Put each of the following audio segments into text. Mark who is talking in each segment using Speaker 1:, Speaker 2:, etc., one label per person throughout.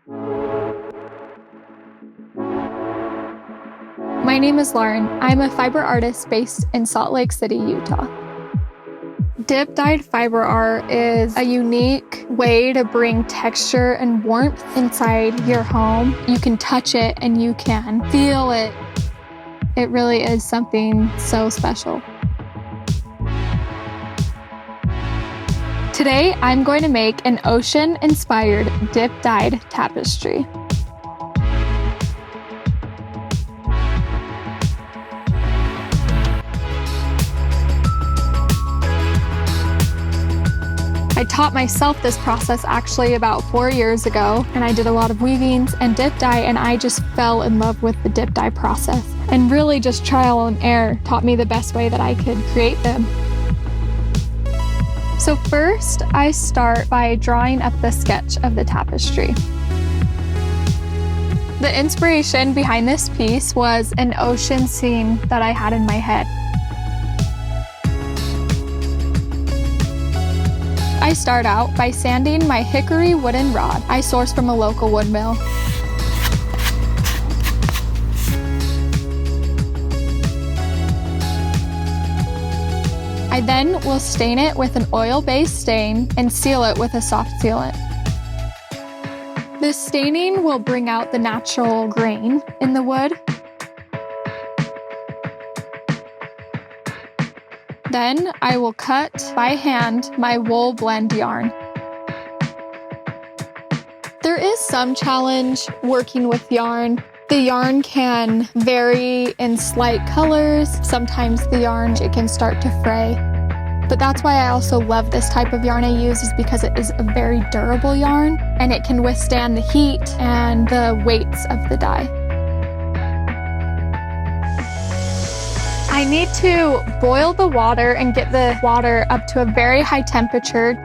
Speaker 1: My name is Lauren. I'm a fiber artist based in Salt Lake City, Utah. Dip-dyed fiber art is a unique way to bring texture and warmth inside your home. You can touch it and you can feel it. It really is something so special. Today, I'm going to make an ocean-inspired dip-dyed tapestry. I taught myself this process actually about 4 years ago, and I did a lot of weavings and dip dye, and I just fell in love with the dip dye process. And really just trial and error taught me the best way that I could create them. So first, I start by drawing up the sketch of the tapestry. The inspiration behind this piece was an ocean scene that I had in my head. I start out by sanding my hickory wooden rod I sourced from a local wood mill. I then will stain it with an oil-based stain and seal it with a soft sealant. This staining will bring out the natural grain in the wood. Then I will cut by hand my wool blend yarn. There is some challenge working with yarn. The yarn can vary in slight colors. Sometimes the yarn, it can start to fray. But that's why I also love this type of yarn I use, is because it is a very durable yarn and it can withstand the heat and the weights of the dye. I need to boil the water and get the water up to a very high temperature.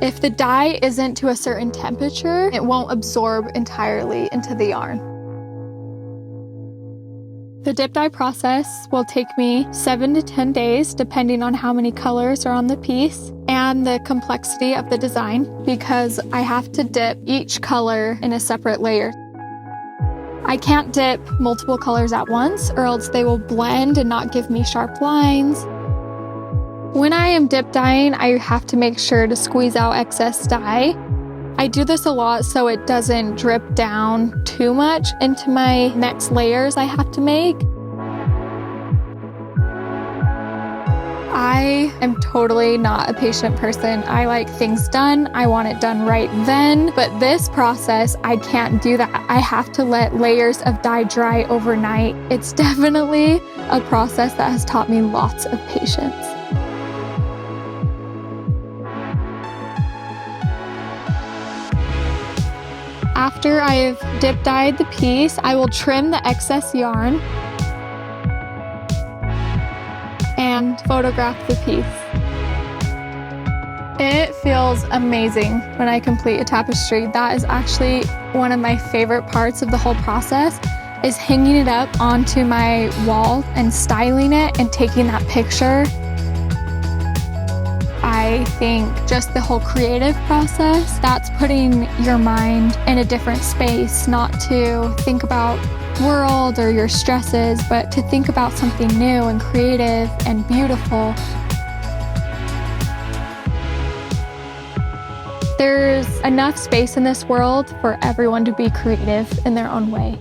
Speaker 1: If the dye isn't to a certain temperature, it won't absorb entirely into the yarn. The dip dye process will take me 7 to 10 days, depending on how many colors are on the piece and the complexity of the design, because I have to dip each color in a separate layer. I can't dip multiple colors at once, or else they will blend and not give me sharp lines. When I am dip dyeing, I have to make sure to squeeze out excess dye. I do this a lot so it doesn't drip down too much into my next layers I have to make. I am totally not a patient person. I like things done. I want it done right then. But this process, I can't do that. I have to let layers of dye dry overnight. It's definitely a process that has taught me lots of patience. After I've dip dyed the piece, I will trim the excess yarn and photograph the piece. It feels amazing when I complete a tapestry. That is actually one of my favorite parts of the whole process, is hanging it up onto my wall and styling it and taking that picture. I think just the whole creative process, that's putting your mind in a different space, not to think about world or your stresses, but to think about something new and creative and beautiful. There's enough space in this world for everyone to be creative in their own way.